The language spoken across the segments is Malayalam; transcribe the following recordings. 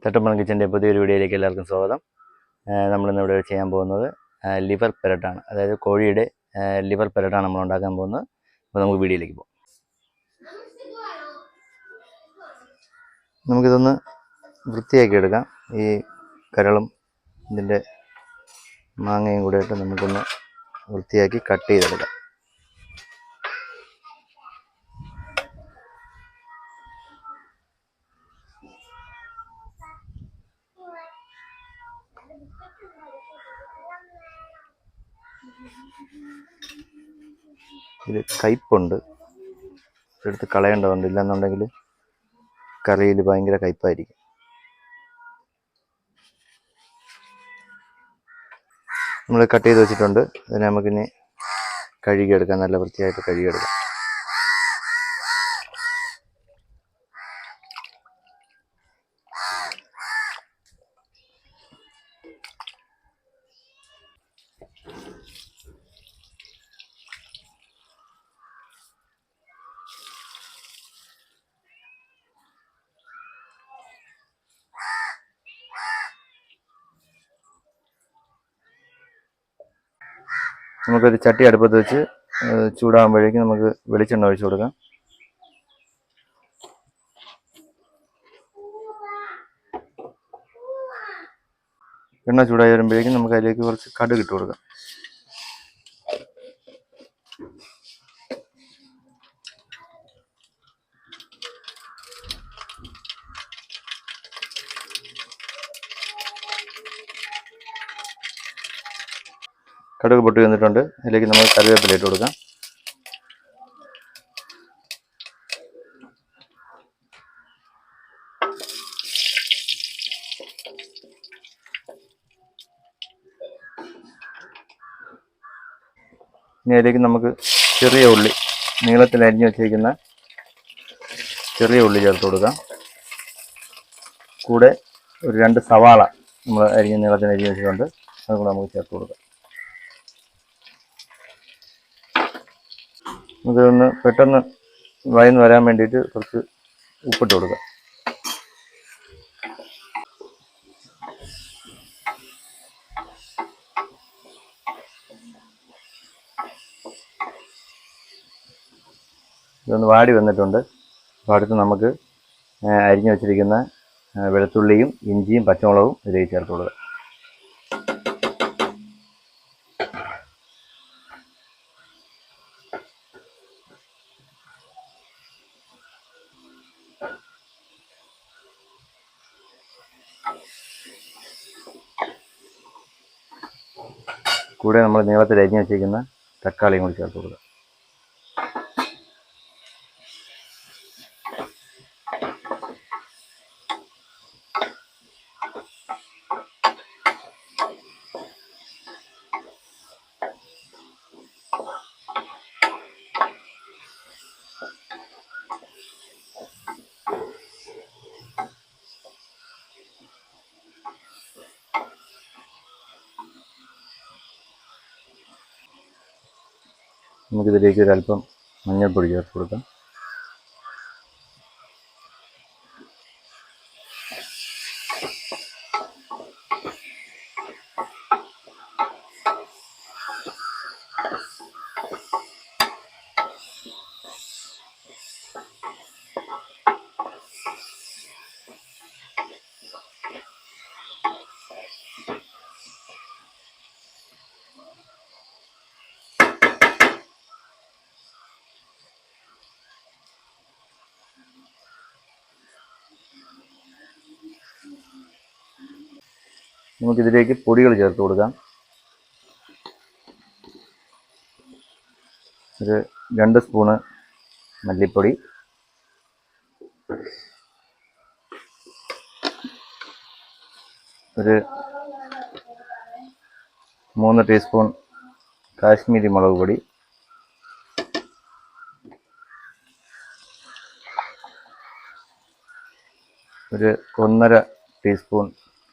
തട്ടപ്പണം കിച്ചൻ്റെ പുതിയൊരു വീഡിയോയിലേക്ക് എല്ലാവർക്കും സ്വാഗതം. നമ്മളിന്ന് ഇവിടെ ചെയ്യാൻ പോകുന്നത് ലിവർ പെരട്ടാണ്. അതായത് കോഴിയുടെ ലിവർ പെരട്ടാണ് നമ്മൾ ഉണ്ടാക്കാൻ പോകുന്നത്. അപ്പോൾ നമുക്ക് വീഡിയോയിലേക്ക് പോകാം. നമുക്കിതൊന്ന് വൃത്തിയാക്കി എടുക്കാം. ഈ കരളും ഇതിൻ്റെ മാങ്ങയും കൂടെ ഇട്ട് നമുക്കൊന്ന് വൃത്തിയാക്കി കട്ട് ചെയ്തെടുക്കാം. ഇത് കയ്പുണ്ട്, എടുത്ത് കളയേണ്ടതുണ്ട്, ഇല്ലെന്നുണ്ടെങ്കിൽ കറിയിൽ ഭയങ്കര കയ്പായിരിക്കും. നമ്മൾ കട്ട് ചെയ്ത് വെച്ചിട്ടുണ്ട്. അതിനെ നമുക്കിനി കഴുകിയെടുക്കാം, നല്ല വൃത്തിയായിട്ട് കഴുകിയെടുക്കാം. നമുക്കൊരു ചട്ടി അടുപ്പത്ത് വെച്ച് ചൂടാകുമ്പോഴേക്കും നമുക്ക് വെളിച്ചെണ്ണ ഒഴിച്ചു കൊടുക്കാം. എണ്ണ ചൂടായി വരുമ്പോഴേക്കും നമുക്ക് അതിലേക്ക് കുറച്ച് കടുക് ഇട്ട് കൊടുക്കാം. കടുക് പൊട്ടി വന്നിട്ടുണ്ട്. അതിലേക്ക് നമ്മൾ കറിവേപ്പില ഇട്ട് കൊടുക്കാം. ഇനി അതിലേക്ക് നമുക്ക് ചെറിയ ഉള്ളി, നീളത്തിൽ അരിഞ്ഞു വെച്ചിരിക്കുന്ന ചെറിയ ഉള്ളി ചേർത്ത് കൊടുക്കാം. കൂടെ ഒരു 2 സവാള നമ്മൾ നീളത്തിൽ അരിഞ്ഞു വെച്ചിട്ടുണ്ട്, അത് കൂടെ നമുക്ക് ചേർത്ത് കൊടുക്കാം. നമുക്കിതൊന്ന് പെട്ടെന്ന് വഴന്ന് വരാൻ വേണ്ടിയിട്ട് കുറച്ച് ഉപ്പിട്ട് കൊടുക്കുക. ഇതൊന്ന് വാടി വന്നിട്ടുണ്ട്. അപ്പോൾ അടുത്ത് നമുക്ക് അരിഞ്ഞു വെച്ചിരിക്കുന്ന വെളുത്തുള്ളിയും ഇഞ്ചിയും പച്ചമുളകും ഇതിലേക്ക് ചേർത്ത് കൊടുക്കുക. കൂടെ നമ്മൾ നീളത്തിൽ അരിഞ്ഞു വെച്ചിരിക്കുന്ന തക്കാളിയും കൂടി ചേർത്ത് കൊടുക്കുക. നമുക്കിതിലേക്ക് ഒരല്പം മഞ്ഞൾപ്പൊടി ചേർത്ത് കൊടുക്കാം. നമുക്കിതിലേക്ക് പൊടികൾ ചേർത്ത് കൊടുക്കാം. ഒരു 2 സ്പൂണ് മല്ലിപ്പൊടി, ഒരു 3 ടീസ്പൂൺ കാശ്മീരി മുളക് പൊടി, ഒരു 1.5 ടീസ്പൂൺ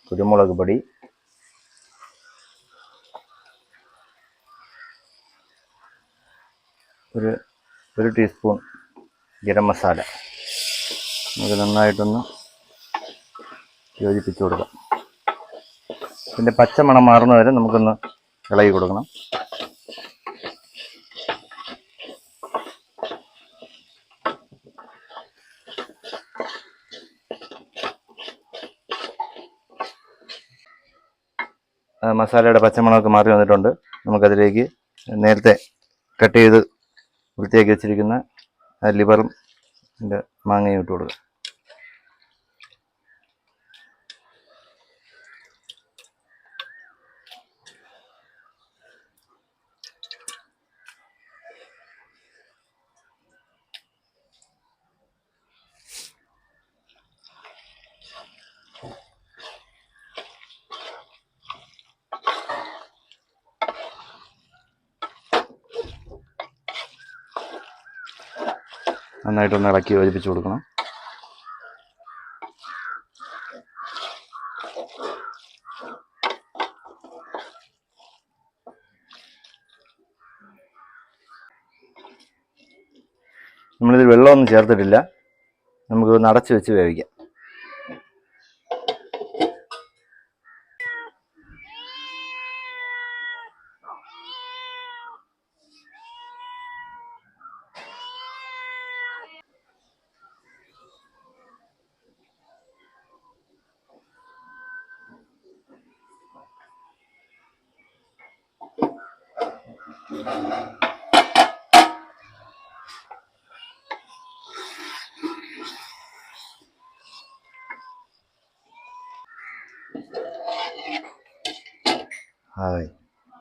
കുരുമുളക് പൊടി, ഒരു ടീസ്പൂൺ ഗരം മസാല. നമുക്ക് നന്നായിട്ടൊന്ന് യോജിപ്പിച്ച് കൊടുക്കാം. ഇതിൻ്റെ പച്ചമണം മാറുന്ന വരെ നമുക്കൊന്ന് ഇളകി കൊടുക്കണം. മസാലയുടെ പച്ചമണമൊക്കെ മാറി വന്നിട്ടുണ്ട്. നമുക്കതിലേക്ക് നേരത്തെ കട്ട് ചെയ്ത് വൃത്തിയാക്കി വെച്ചിരിക്കുന്ന ലിവറും മാങ്ങയും ഇട്ട് കൊടുക്കുക. നന്നായിട്ടൊന്ന് ഇളക്കി യോജിപ്പിച്ച് കൊടുക്കണം. നമ്മളിതിൽ വെള്ളമൊന്നും ചേർത്തിട്ടില്ല. നമുക്ക് അടച്ച് വെച്ച് വേവിക്കാം.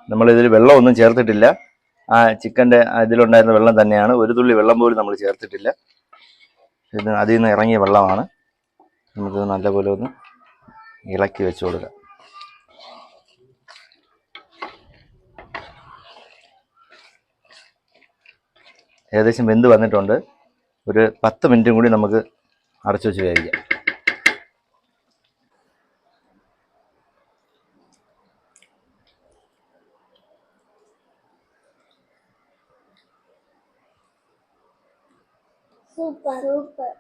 നമ്മളിതിൽ വെള്ളമൊന്നും ചേർത്തിട്ടില്ല. ആ ചിക്കൻ്റെ ഇതിലുണ്ടായിരുന്ന വെള്ളം തന്നെയാണ്. ഒരു തുള്ളി വെള്ളം പോലും നമ്മൾ ചേർത്തിട്ടില്ല. ഇത് അതിൽ നിന്ന് ഇറങ്ങിയ വെള്ളമാണ്. നമുക്ക് നല്ലപോലെ ഒന്ന് ഇളക്കി വെച്ച് കൊടുക്കാം. ഏകദേശം വെന്ത് വന്നിട്ടുണ്ട്. ഒരു 10 മിനിറ്റും കൂടി നമുക്ക് അടച്ചു വെച്ച് വേവിക്കാം. സൂപ്പർ.